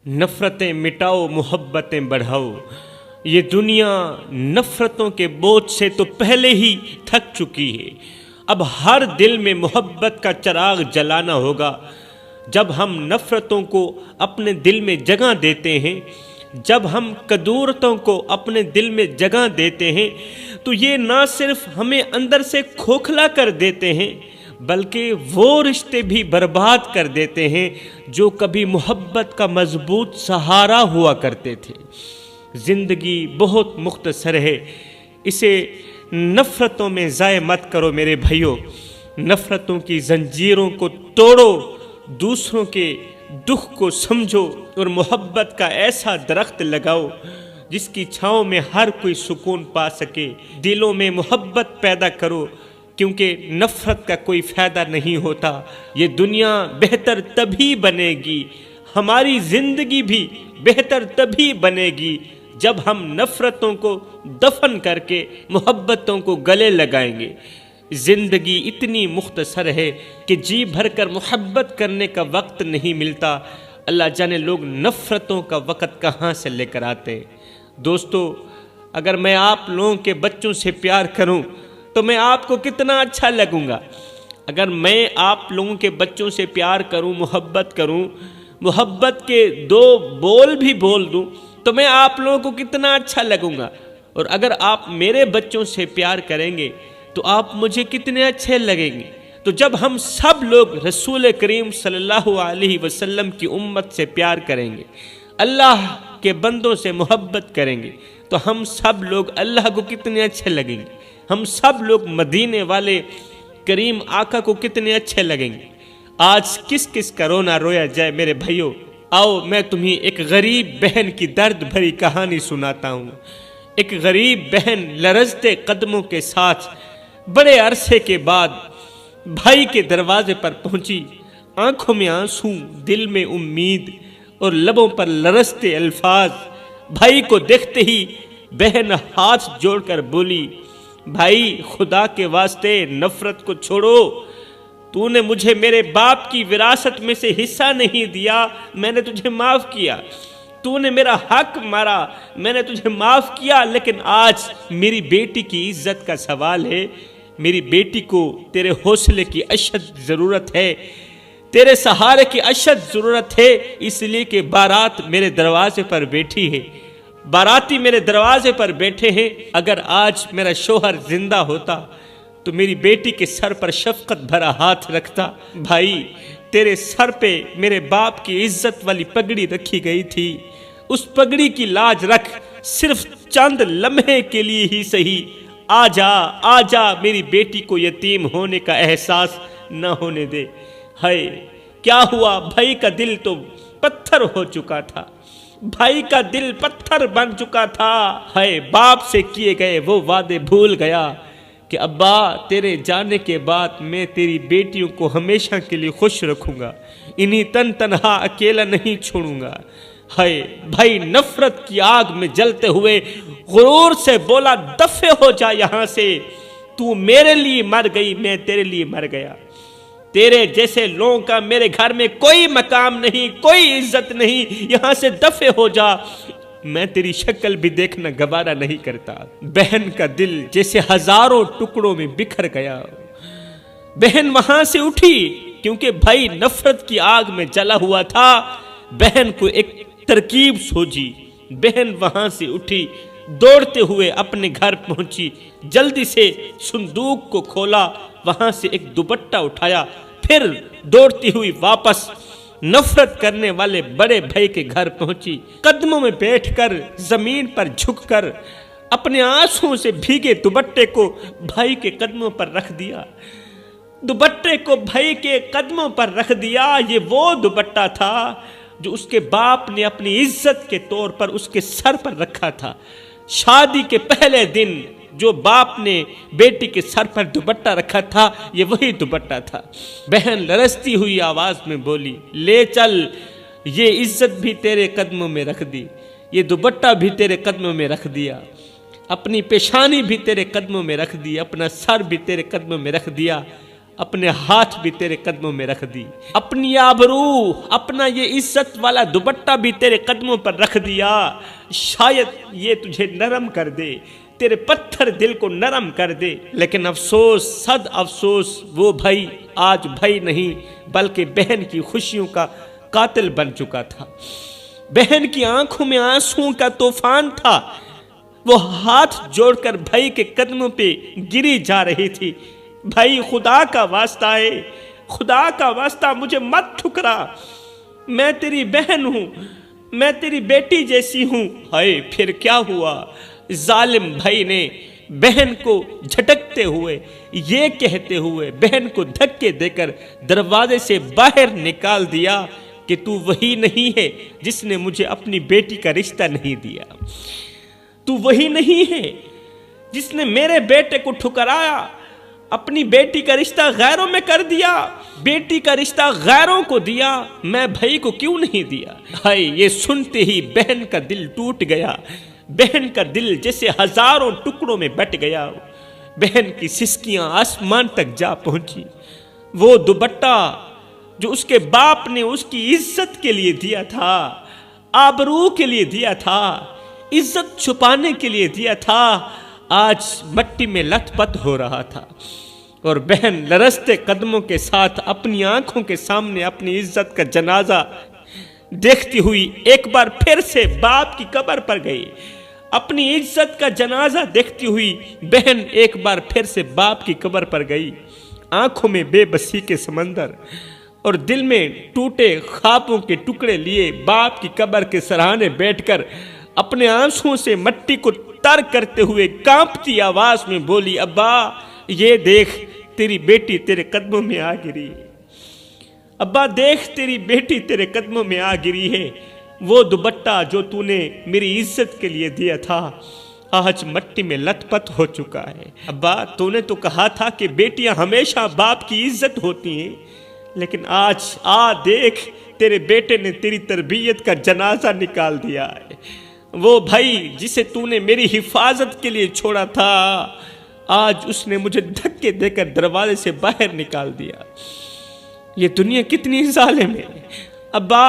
نفرتیں مٹاؤ محبتیں بڑھاؤ۔ یہ دنیا نفرتوں کے بوجھ سے تو پہلے ہی تھک چکی ہے، اب ہر دل میں محبت کا چراغ جلانا ہوگا۔ جب ہم نفرتوں کو اپنے دل میں جگہ دیتے ہیں، جب ہم کدورتوں کو اپنے دل میں جگہ دیتے ہیں تو یہ نہ صرف ہمیں اندر سے کھوکھلا کر دیتے ہیں بلکہ وہ رشتے بھی برباد کر دیتے ہیں جو کبھی محبت کا مضبوط سہارا ہوا کرتے تھے۔ زندگی بہت مختصر ہے، اسے نفرتوں میں ضائع مت کرو میرے بھائیوں۔ نفرتوں کی زنجیروں کو توڑو، دوسروں کے دکھ کو سمجھو اور محبت کا ایسا درخت لگاؤ جس کی چھاؤں میں ہر کوئی سکون پا سکے۔ دلوں میں محبت پیدا کرو کیونکہ نفرت کا کوئی فائدہ نہیں ہوتا۔ یہ دنیا بہتر تبھی بنے گی، ہماری زندگی بھی بہتر تبھی بنے گی جب ہم نفرتوں کو دفن کر کے محبتوں کو گلے لگائیں گے۔ زندگی اتنی مختصر ہے کہ جی بھر کر محبت کرنے کا وقت نہیں ملتا، اللہ جانے لوگ نفرتوں کا وقت کہاں سے لے کر آتے۔ دوستو، اگر میں آپ لوگوں کے بچوں سے پیار کروں تو میں آپ کو کتنا اچھا لگوں گا۔ اگر میں آپ لوگوں کے بچوں سے پیار کروں، محبت کروں، محبت کے دو بول بھی بول دوں تو میں آپ لوگوں کو کتنا اچھا لگوں گا۔ اور اگر آپ میرے بچوں سے پیار کریں گے تو آپ مجھے کتنے اچھے لگیں گے۔ تو جب ہم سب لوگ رسول کریم صلی اللہ علیہ وسلم کی امت سے پیار کریں گے، اللہ کے بندوں سے محبت کریں گے تو ہم سب لوگ اللہ کو کتنے اچھے لگیں گے، ہم سب لوگ مدینے والے کریم آقا کو کتنے اچھے لگیں گے۔ آج کس کس کا رونا رویا جائے میرے بھائیوں، آؤ میں تمہیں ایک غریب بہن کی درد بھری کہانی سناتا ہوں۔ ایک غریب بہن لرزتے قدموں کے ساتھ بڑے عرصے کے بعد بھائی کے دروازے پر پہنچی، آنکھوں میں آنسو، دل میں امید اور لبوں پر لرزتے الفاظ۔ بھائی کو دیکھتے ہی بہن ہاتھ جوڑ کر بولی، بھائی خدا کے واسطے نفرت کو چھوڑو، تو نے مجھے میرے باپ کی وراثت میں سے حصہ نہیں دیا، میں نے تجھے معاف کیا، تو نے میرا حق مارا، میں نے تجھے معاف کیا، لیکن آج میری بیٹی کی عزت کا سوال ہے، میری بیٹی کو تیرے حوصلے کی اشد ضرورت ہے، تیرے سہارے کی اشد ضرورت ہے، اس لیے کہ بارات میرے دروازے پر بیٹھی ہے، باراتی میرے دروازے پر بیٹھے ہیں۔ اگر آج میرا شوہر زندہ ہوتا تو میری بیٹی کے سر پر شفقت بھرا ہاتھ رکھتا۔ بھائی تیرے سر پہ میرے باپ کی عزت والی پگڑی رکھی گئی تھی، اس پگڑی کی لاج رکھ، صرف چند لمحے کے لیے ہی صحیح، آ جا میری بیٹی کو یتیم ہونے کا احساس نہ ہونے دے۔ ہائے کیا ہوا، بھائی کا دل تو پتھر ہو چکا تھا، بھائی کا دل پتھر بن چکا تھا۔ ہائے باپ سے کیے گئے وہ وعدے بھول گیا کہ ابا تیرے جانے کے بعد میں تیری بیٹیوں کو ہمیشہ کے لیے خوش رکھوں گا، انہیں تنہا اکیلا نہیں چھوڑوں گا۔ ہائے بھائی نفرت کی آگ میں جلتے ہوئے غرور سے بولا، دفع ہو جا یہاں سے، تو میرے لیے مر گئی، میں تیرے لیے مر گیا، تیرے جیسے لوگوں کا میرے گھر میں کوئی مقام نہیں، کوئی عزت نہیں، یہاں سے دفع ہو جا، میں تیری شکل بھی دیکھنا گوارا نہیں کرتا۔ بہن کا دل جیسے ہزاروں ٹکڑوں میں بکھر گیا۔ بہن وہاں سے اٹھی کیونکہ بھائی نفرت کی آگ میں جلا ہوا تھا۔ بہن کو ایک ترکیب سوجی، بہن وہاں سے اٹھی، دوڑتے ہوئے اپنے گھر پہنچی، جلدی سے صندوق کو کھولا، وہاں سے ایک دوپٹہ اٹھایا، پھر دوڑتی ہوئی واپس نفرت کرنے والے بڑے بھائی کے گھر پہنچی، قدموں میں بیٹھ کر زمین پر جھک کر اپنے آنسوں سے بھیگے دوپٹے کو بھائی کے قدموں پر رکھ دیا، دوپٹے کو بھائی کے قدموں پر رکھ دیا۔ یہ وہ دوپٹہ تھا جو اس کے باپ نے اپنی عزت کے طور پر اس کے سر پر رکھا تھا۔ شادی کے پہلے دن جو باپ نے بیٹی کے سر پر دوپٹہ رکھا تھا، یہ وہی دوپٹہ تھا۔ بہن لرزتی ہوئی آواز میں بولی، لے چل، یہ عزت بھی تیرے قدموں میں رکھ دی، یہ دوپٹہ بھی تیرے قدموں میں رکھ دیا، اپنی پیشانی بھی تیرے قدموں میں رکھ دی، اپنا سر بھی تیرے قدموں میں رکھ دیا، اپنے ہاتھ بھی تیرے قدموں میں رکھ دی، اپنی آبرو، اپنا یہ عزت والا دوپٹہ بھی تیرے قدموں پر رکھ دیا، شاید یہ تجھے نرم کر دے، تیرے پتھر دل کو نرم کر دے۔ لیکن افسوس، صد افسوس، وہ بھائی آج بھائی نہیں بلکہ بہن کی خوشیوں کا قاتل بن چکا تھا، بہن کی آنکھوں میں آنسوں کا طوفان تھا، وہ ہاتھ جوڑ کر بھائی کے قدموں پہ گری جا رہی تھی۔ بھائی خدا کا واسطہ ہے، خدا کا واسطہ مجھے مت ٹھکرا، میں تیری بہن ہوں، میں تیری بیٹی جیسی ہوں۔ ہائے پھر کیا ہوا؟ ظالم بھائی نے بہن کو جھٹکتے ہوئے، یہ کہتے ہوئے بہن کو دھکے دے کر دروازے سے باہر نکال دیا کہ تو وہی نہیں ہے جس نے مجھے اپنی بیٹی کا رشتہ نہیں دیا، تو وہی نہیں ہے جس نے میرے بیٹے کو ٹھکرایا، اپنی بیٹی کا رشتہ غیروں میں کر دیا، بیٹی کا رشتہ غیروں کو دیا، میں بھائی کو کیوں نہیں دیا؟ ہائے، یہ سنتے ہی بہن کا دل ٹوٹ گیا، بہن کا دل جیسے ہزاروں ٹکڑوں میں بٹ گیا، بہن کی سسکیاں آسمان تک جا پہنچی۔ وہ دوپٹہ جو اس کے باپ نے اس کی عزت کے لیے دیا تھا، آبرو کے لیے دیا تھا، عزت چھپانے کے لیے دیا تھا، آج مٹی میں لت پت ہو رہا تھا، اور بہن لرزتے قدموں کے ساتھ اپنی آنکھوں کے سامنے اپنی عزت کا جنازہ دیکھتی ہوئی ایک بار پھر سے باپ کی قبر پر گئی، اپنی عزت کا جنازہ دیکھتی ہوئی بہن ایک بار پھر سے باپ کی قبر پر گئی، آنکھوں میں بے بسی کے سمندر اور دل میں ٹوٹے خوابوں کے ٹکڑے لیے باپ کی قبر کے سرانے بیٹھ کر اپنے آنسوں سے مٹی کو تر کرتے ہوئے کانپتی آواز میں بولی، ابا یہ دیکھ تیری بیٹی تیرے قدموں میں آ گری، ابا دیکھ تیری بیٹی تیرے قدموں میں آ گری ہے، وہ دوپٹہ جو تو نے میری عزت کے لیے دیا تھا آج مٹی میں لت پت ہو چکا ہے۔ ابا تو نے تو کہا تھا کہ بیٹیاں ہمیشہ باپ کی عزت ہوتی ہیں، لیکن آج دیکھ تیرے بیٹے نے تیری تربیت کا جنازہ نکال دیا ہے، وہ بھائی جسے تو نے میری حفاظت کے لیے چھوڑا تھا آج اس نے مجھے دھکے دے کر دروازے سے باہر نکال دیا۔ یہ دنیا کتنی ظالم ہے ابا،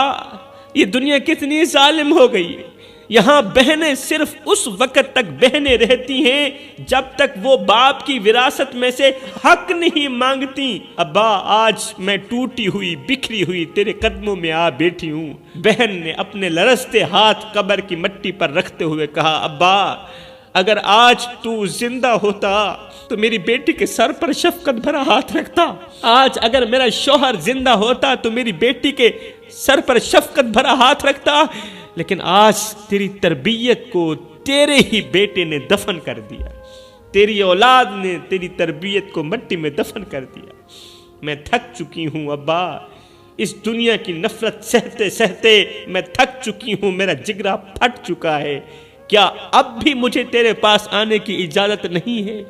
یہ دنیا کتنی ظالم ہو گئی ہے۔ یہاں بہنیں صرف اس وقت تک بہنیں رہتی ہیں جب تک وہ باپ کی وراثت میں سے حق نہیں مانگتی۔ ابا آج میں ٹوٹی ہوئی بکھری ہوئی تیرے قدموں میں آ بیٹھی ہوں۔ بہن نے اپنے لرزتے ہاتھ قبر کی مٹی پر رکھتے ہوئے کہا، ابا اگر آج تو زندہ ہوتا تو میری بیٹی کے سر پر شفقت بھرا ہاتھ رکھتا، آج اگر میرا شوہر زندہ ہوتا تو میری بیٹی کے سر پر شفقت بھرا ہاتھ رکھتا، لیکن آج تیری تربیت کو تیرے ہی بیٹے نے دفن کر دیا، تیری اولاد نے تیری تربیت کو مٹی میں دفن کر دیا۔ میں تھک چکی ہوں ابا، اس دنیا کی نفرت سہتے سہتے میں تھک چکی ہوں، میرا جگرا پھٹ چکا ہے، کیا اب بھی مجھے تیرے پاس آنے کی اجازت نہیں ہے؟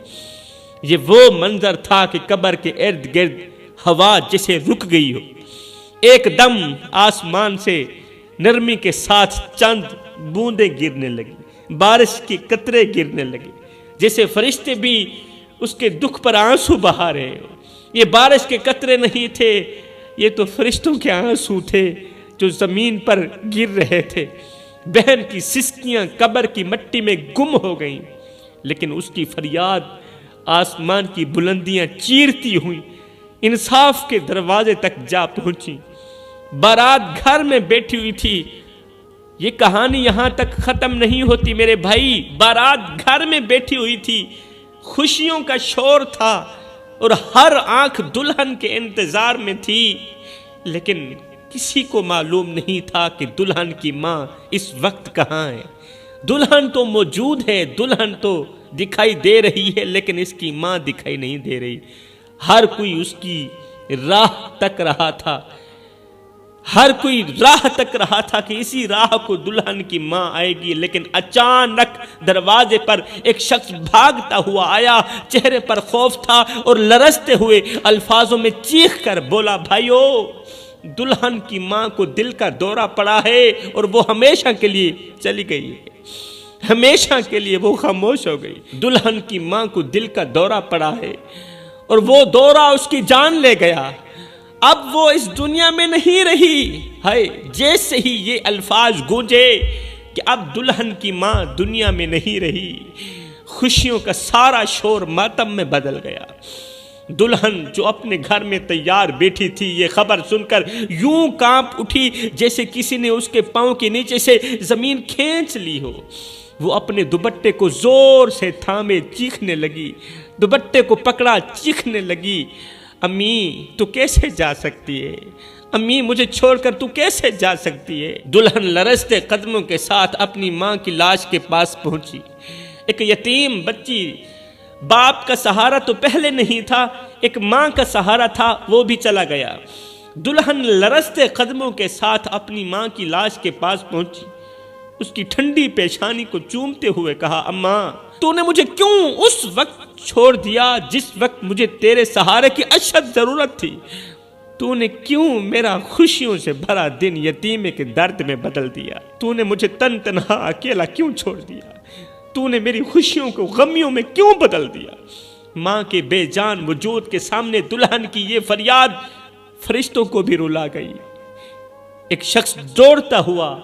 یہ وہ منظر تھا کہ قبر کے ارد گرد ہوا جیسے رک گئی ہو، ایک دم آسمان سے نرمی کے ساتھ چند بوندیں گرنے لگی، بارش کے قطرے گرنے لگے، جیسے فرشتے بھی اس کے دکھ پر آنسو بہا رہے ہو۔ یہ بارش کے قطرے نہیں تھے، یہ تو فرشتوں کے آنسو تھے جو زمین پر گر رہے تھے۔ بہن کی سسکیاں قبر کی مٹی میں گم ہو گئیں، لیکن اس کی فریاد آسمان کی بلندیاں چیرتی ہوئی انصاف کے دروازے تک جا پہنچی۔ بارات گھر میں بیٹھی ہوئی تھی، یہ کہانی یہاں تک ختم نہیں ہوتی میرے بھائی۔ بارات گھر میں بیٹھی ہوئی تھی، خوشیوں کا شور تھا اور ہر آنکھ دلہن کے انتظار میں تھی، لیکن کسی کو معلوم نہیں تھا کہ دلہن کی ماں اس وقت کہاں ہے۔ دلہن تو موجود ہے، دلہن تو دکھائی دے رہی ہے، لیکن اس کی ماں دکھائی نہیں دے رہی۔ ہر کوئی اس کی راہ تک رہا تھا، ہر کوئی راہ تک رہا تھا کہ اسی راہ کو دلہن کی ماں آئے گی، لیکن اچانک دروازے پر ایک شخص بھاگتا ہوا آیا، چہرے پر خوف تھا اور لرزتے ہوئے الفاظوں میں چیخ کر بولا، بھائیو دلہن کی ماں کو دل کا دورہ پڑا ہے اور وہ ہمیشہ کے لیے چلی گئی ہے، ہمیشہ کے لیے وہ خاموش ہو گئی۔ دلہن کی ماں کو دل کا دورہ پڑا ہے اور وہ دورہ اس کی جان لے گیا، اب وہ اس دنیا میں نہیں رہی۔ ہائے، جیسے ہی یہ الفاظ گونجے کہ اب دلہن کی ماں دنیا میں نہیں رہی، خوشیوں کا سارا شور ماتم میں بدل گیا۔ دلہن جو اپنے گھر میں تیار بیٹھی تھی، یہ خبر سن کر یوں کانپ اٹھی جیسے کسی نے اس کے پاؤں کے نیچے سے زمین کھینچ لی ہو۔ وہ اپنے دوپٹے کو زور سے تھامے چیخنے لگی، دوپٹے کو پکڑا چیخنے لگی، امی تو کیسے جا سکتی ہے؟ امی مجھے چھوڑ کر تو کیسے جا سکتی ہے؟ دلہن لرزتے قدموں کے ساتھ اپنی ماں کی لاش کے پاس پہنچی۔ ایک یتیم بچی، باپ کا سہارا تو پہلے نہیں تھا، ایک ماں کا سہارا تھا، وہ بھی چلا گیا۔ دلہن لرزتے قدموں کے ساتھ اپنی ماں کی لاش کے پاس پہنچی، اس کی ٹھنڈی پیشانی کو چومتے ہوئے کہا، اماں تو نے مجھے کیوں اس وقت چھوڑ دیا جس وقت مجھے تیرے سہارے کی اشد ضرورت تھی؟ تو نے کیوں میرا خوشیوں سے بھرا دن یتیمے کے درد میں بدل دیا؟ تو نے مجھے تن تنہا اکیلا کیوں چھوڑ دیا؟ تو نے میری خوشیوں کو غمیوں میں کیوں بدل دیا؟ ماں کے بے جان وجود کے سامنے دلہن کی یہ فریاد فرشتوں کو بھی رلا گئی۔ ایک شخص دوڑتا ہوا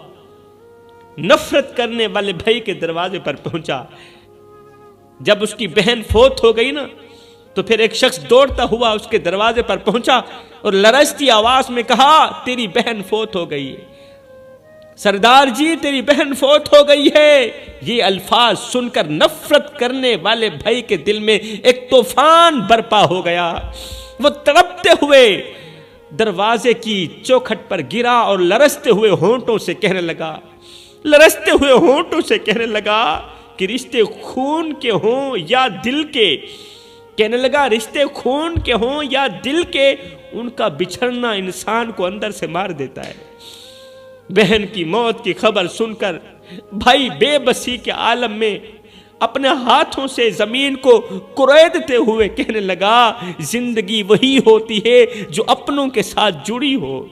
نفرت کرنے والے بھائی کے دروازے پر پہنچا۔ جب اس کی بہن فوت ہو گئی نا، تو پھر ایک شخص دوڑتا ہوا اس کے دروازے پر پہنچا اور لرزتی آواز میں کہا، تیری بہن فوت ہو گئی ہے سردار جی، تیری بہن فوت ہو گئی ہے۔ یہ الفاظ سن کر نفرت کرنے والے بھائی کے دل میں ایک طوفان برپا ہو گیا۔ وہ تڑپتے ہوئے دروازے کی چوکھٹ پر گرا اور لرزتے ہوئے ہونٹوں سے کہنے لگا کہ رشتے خون کے ہوں یا دل کے، کہنے لگا رشتے خون کے ہوں یا دل کے، ان کا بچھڑنا انسان کو اندر سے مار دیتا ہے۔ بہن کی موت کی خبر سن کر بھائی بے بسی کے عالم میں اپنے ہاتھوں سے زمین کو کریدتے ہوئے کہنے لگا، زندگی وہی ہوتی ہے جو اپنوں کے ساتھ جڑی ہو،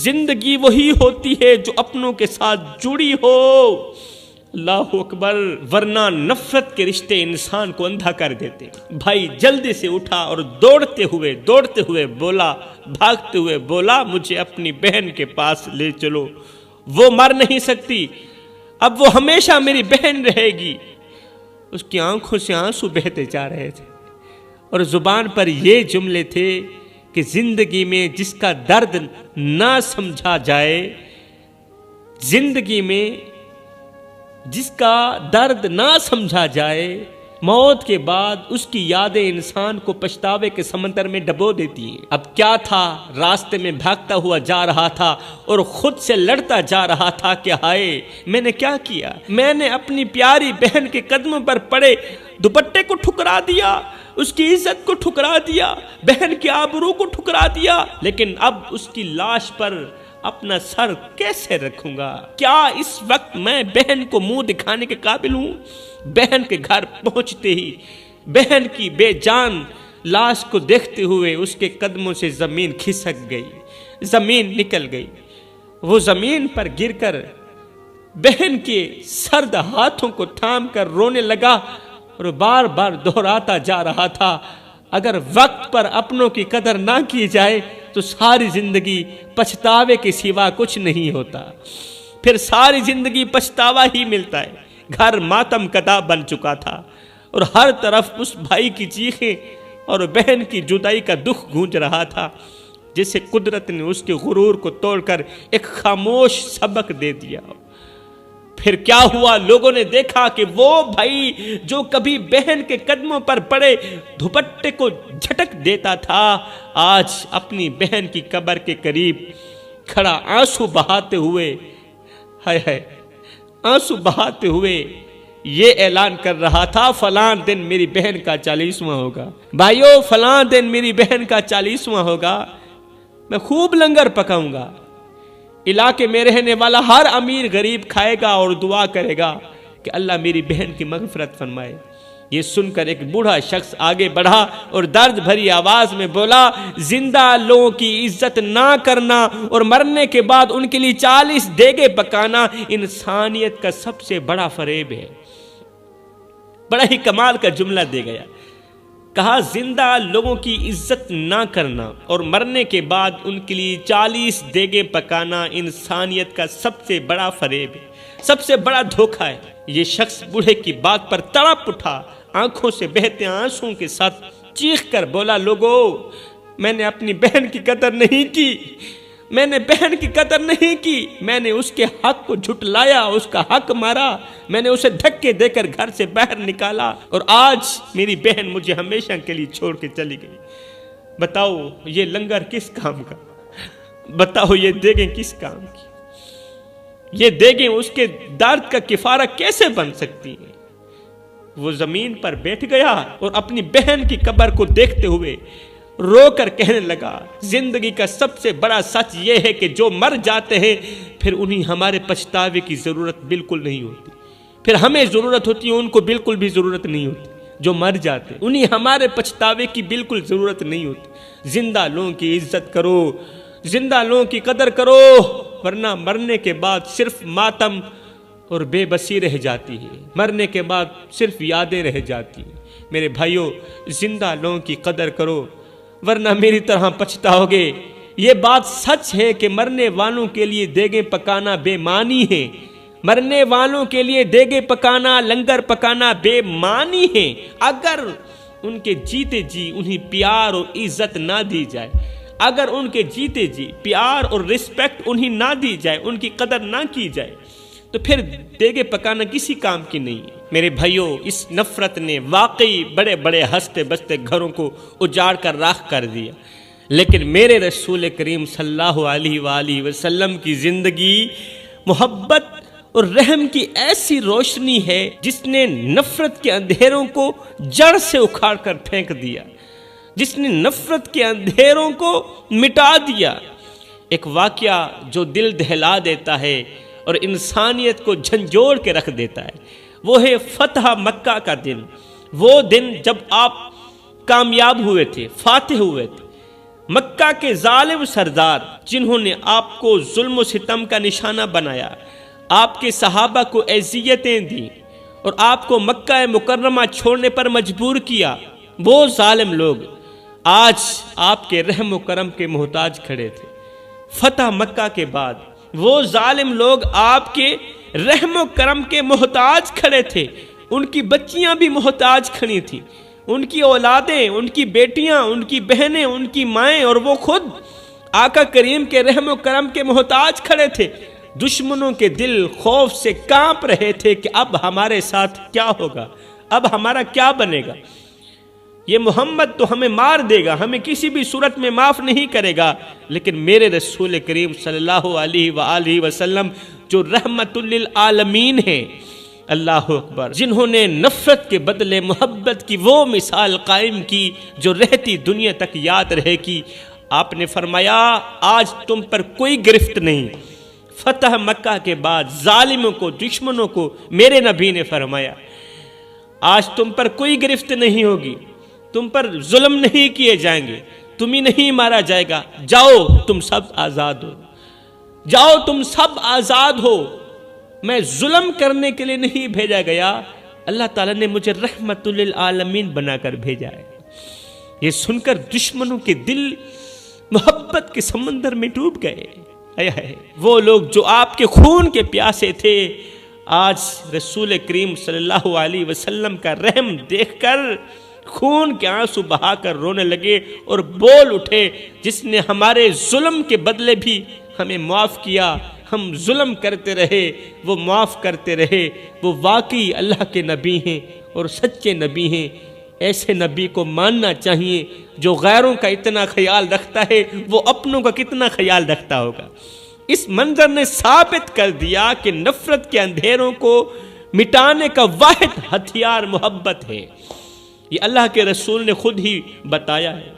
زندگی وہی ہوتی ہے جو اپنوں کے ساتھ جڑی ہو۔ اللہ اکبر، ورنہ نفرت کے رشتے انسان کو اندھا کر دیتے۔ بھائی جلدی سے اٹھا اور دوڑتے ہوئے بولا، بھاگتے ہوئے بولا، مجھے اپنی بہن کے پاس لے چلو، وہ مر نہیں سکتی، اب وہ ہمیشہ میری بہن رہے گی۔ اس کی آنکھوں سے آنسو بہتے جا رہے تھے اور زبان پر یہ جملے تھے کہ زندگی میں جس کا درد نہ سمجھا جائے، زندگی میں جس کا درد نہ سمجھا جائے، موت کے بعد اس کی یادیں انسان کو پچھتاوے کے سمندر میں ڈبو دیتی ہیں۔ اب کیا تھا، راستے میں بھاگتا ہوا جا رہا تھا اور خود سے لڑتا جا رہا تھا کہ ہائے میں نے کیا کیا؟ میں نے اپنی پیاری بہن کے قدموں پر پڑے دوپٹے کو ٹھکرا دیا، اس کی عزت کو ٹھکرا دیا، بہن کی آبرو کو ٹھکرا دیا، لیکن اب اس کی لاش پر اپنا سر کیسے رکھوں گا؟ کیا اس وقت میں بہن کو منہ دکھانے کے قابل ہوں؟ بہن کے گھر پہنچتے ہی بہن کی بے جان لاش کو دیکھتے ہوئے اس کے قدموں سے زمین کھسک گئی، زمین نکل گئی۔ وہ زمین پر گر کر بہن کے سرد ہاتھوں کو تھام کر رونے لگا اور بار بار دہراتا جا رہا تھا، اگر وقت پر اپنوں کی قدر نہ کی جائے تو ساری زندگی پچھتاوے کے سوا کچھ نہیں ہوتا، پھر ساری زندگی پچھتاوا ہی ملتا ہے۔ گھر ماتم کدا بن چکا تھا اور ہر طرف اس بھائی کی چیخیں اور بہن کی جدائی کا دکھ گونج رہا تھا، جسے قدرت نے اس کے غرور کو توڑ کر ایک خاموش سبق دے دیا۔ پھر کیا ہوا؟ لوگوں نے دیکھا کہ وہ بھائی جو کبھی بہن کے قدموں پر پڑے دوپٹے کو جھٹک دیتا تھا، آج اپنی بہن کی قبر کے قریب کھڑا آنسو بہاتے ہوئے یہ اعلان کر رہا تھا، فلاں دن میری بہن کا 40واں ہوگا، بھائیو فلاں دن میری بہن کا 40واں ہوگا، میں خوب لنگر پکاؤں گا، علاقے میں رہنے والا ہر امیر غریب کھائے گا اور دعا کرے گا کہ اللہ میری بہن کی مغفرت فرمائے۔ یہ سن کر ایک بوڑھا شخص آگے بڑھا اور درد بھری آواز میں بولا، زندہ لوگوں کی عزت نہ کرنا اور مرنے کے بعد ان کے لیے 40 دیگیں پکانا انسانیت کا سب سے بڑا فریب ہے۔ بڑا ہی کمال کا جملہ دے گیا، کہا زندہ لوگوں کی عزت نہ کرنا اور مرنے کے بعد ان کے لیے 40 دیگیں پکانا انسانیت کا سب سے بڑا فریب ہے، سب سے بڑا دھوکہ ہے۔ یہ شخص بوڑھے کی بات پر تڑپ اٹھا، آنکھوں سے بہتے آنسوں کے ساتھ چیخ کر بولا، لوگو میں نے اپنی بہن کی قدر نہیں کی، میں نے بہن کی قدر نہیں کی، میں نے اس کے حق کو جھٹلایا، اس کا حق مارا، میں نے اسے دھکے دے کر گھر سے باہر نکالا، اور آج میری بہن مجھے ہمیشہ کے لیے چھوڑ کے چلی گئی۔ بتاؤ یہ لنگر کس کام کا؟ بتاؤ یہ دیگیں کس کام کی؟ یہ دیگیں اس کے درد کا کفارہ کیسے بن سکتی ہیں؟ وہ زمین پر بیٹھ گیا اور اپنی بہن کی قبر کو دیکھتے ہوئے رو کر کہنے لگا، زندگی کا سب سے بڑا سچ یہ ہے کہ جو مر جاتے ہیں پھر انہیں ہمارے پچھتاوے کی ضرورت بالکل نہیں ہوتی، پھر ہمیں ضرورت ہوتی ہے، ان کو بالکل بھی ضرورت نہیں ہوتی۔ جو مر جاتے ہیں انہیں ہمارے پچھتاوے کی بالکل ضرورت نہیں ہوتی۔ زندہ لوگوں کی عزت کرو، زندہ لوگوں کی قدر کرو، ورنہ مرنے کے بعد صرف ماتم اور بے بسی رہ جاتی ہے، مرنے کے بعد صرف یادیں رہ جاتی ہیں۔ میرے بھائیوں، زندہ لوگوں کی قدر کرو ورنہ میری طرح پچھتاؤ گے۔ یہ بات سچ ہے کہ مرنے والوں کے لیے دیگیں پکانا بے معنی ہے، مرنے والوں کے لیے دیگیں پکانا، لنگر پکانا بے معنی ہے اگر ان کے جیتے جی انہیں پیار اور عزت نہ دی جائے، اگر ان کے جیتے جی پیار اور رسپیکٹ انہیں نہ دی جائے، ان کی قدر نہ کی جائے، تو پھر دیگیں پکانا کسی کام کی نہیں ہے۔ میرے بھائیوں، اس نفرت نے واقعی بڑے بڑے ہنستے بستے گھروں کو اجاڑ کر راکھ کر دیا، لیکن میرے رسول کریم صلی اللہ علیہ وآلہ وسلم کی زندگی محبت اور رحم کی ایسی روشنی ہے جس نے نفرت کے اندھیروں کو جڑ سے اکھاڑ کر پھینک دیا، جس نے نفرت کے اندھیروں کو مٹا دیا۔ ایک واقعہ جو دل دہلا دیتا ہے اور انسانیت کو جھنجھوڑ کے رکھ دیتا ہے، وہ ہے فتح مکہ کا دن، وہ دن جب آپ کامیاب ہوئے تھے، فاتح ہوئے تھے۔ مکہ کے ظالم سردار جنہوں نے آپ کو ظلم و ستم کا نشانہ بنایا، آپ کے صحابہ کو اذیتیں دیں اور آپ کو مکہ مکرمہ چھوڑنے پر مجبور کیا، وہ ظالم لوگ آج آپ کے رحم و کرم کے محتاج کھڑے تھے۔ فتح مکہ کے بعد وہ ظالم لوگ آپ کے رحم و کرم کے محتاج کھڑے تھے، ان کی بچیاں بھی محتاج کھڑی تھیں، ان کی اولادیں، ان کی بیٹیاں، ان کی بہنیں، ان کی مائیں، اور وہ خود آقا کریم کے رحم و کرم کے محتاج کھڑے تھے۔ دشمنوں کے دل خوف سے کانپ رہے تھے کہ اب ہمارے ساتھ کیا ہوگا، اب ہمارا کیا بنے گا، یہ محمد تو ہمیں مار دے گا، ہمیں کسی بھی صورت میں معاف نہیں کرے گا۔ لیکن میرے رسول کریم صلی اللہ علیہ وآلہ وسلم جو رحمت للعالمین ہیں، اللہ اکبر، جنہوں نے نفرت کے بدلے محبت کی وہ مثال قائم کی جو رہتی دنیا تک یاد رہے گی، آپ نے فرمایا آج تم پر کوئی گرفت نہیں۔ فتح مکہ کے بعد ظالموں کو، دشمنوں کو میرے نبی نے فرمایا آج تم پر کوئی گرفت نہیں ہوگی، تم پر ظلم نہیں کیے جائیں گے، تمہیں نہیں مارا جائے گا، جاؤ تم سب آزاد ہو، جاؤ تم سب آزاد ہو، میں ظلم کرنے کے لیے نہیں بھیجا گیا، اللہ تعالیٰ نے مجھے رحمت للعالمین بنا کر بھیجا ہے۔ یہ سن کر دشمنوں کے دل محبت کے سمندر میں ڈوب گئے۔ وہ لوگ جو آپ کے خون کے پیاسے تھے، آج رسول کریم صلی اللہ علیہ وسلم کا رحم دیکھ کر خون کے آنسو بہا کر رونے لگے اور بول اٹھے، جس نے ہمارے ظلم کے بدلے بھی ہمیں معاف کیا، ہم ظلم کرتے رہے وہ معاف کرتے رہے، وہ واقعی اللہ کے نبی ہیں اور سچے نبی ہیں۔ ایسے نبی کو ماننا چاہیے جو غیروں کا اتنا خیال رکھتا ہے، وہ اپنوں کا کتنا خیال رکھتا ہوگا۔ اس منظر نے ثابت کر دیا کہ نفرت کے اندھیروں کو مٹانے کا واحد ہتھیار محبت ہے۔ یہ اللہ کے رسول نے خود ہی بتایا ہے،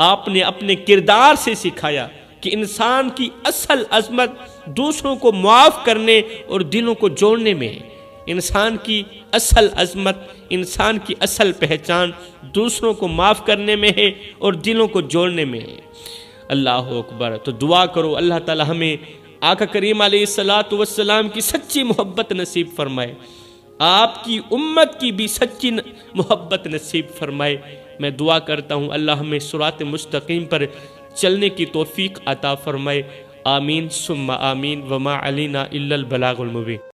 آپ نے اپنے کردار سے سکھایا کہ انسان کی اصل عظمت دوسروں کو معاف کرنے اور دلوں کو جوڑنے میں ہے۔ انسان کی اصل عظمت، انسان کی اصل پہچان دوسروں کو معاف کرنے میں ہے اور دلوں کو جوڑنے میں ہے۔ اللہ اکبر۔ تو دعا کرو اللہ تعالی ہمیں آقا کریم علیہ السلام کی سچی محبت نصیب فرمائے، آپ کی امت کی بھی سچی محبت نصیب فرمائے۔ میں دعا کرتا ہوں اللہ ہمیں صراط مستقیم پر چلنے کی توفیق عطا فرمائے۔ آمین ثم آمین، وما علینا الا البلاغ المبین۔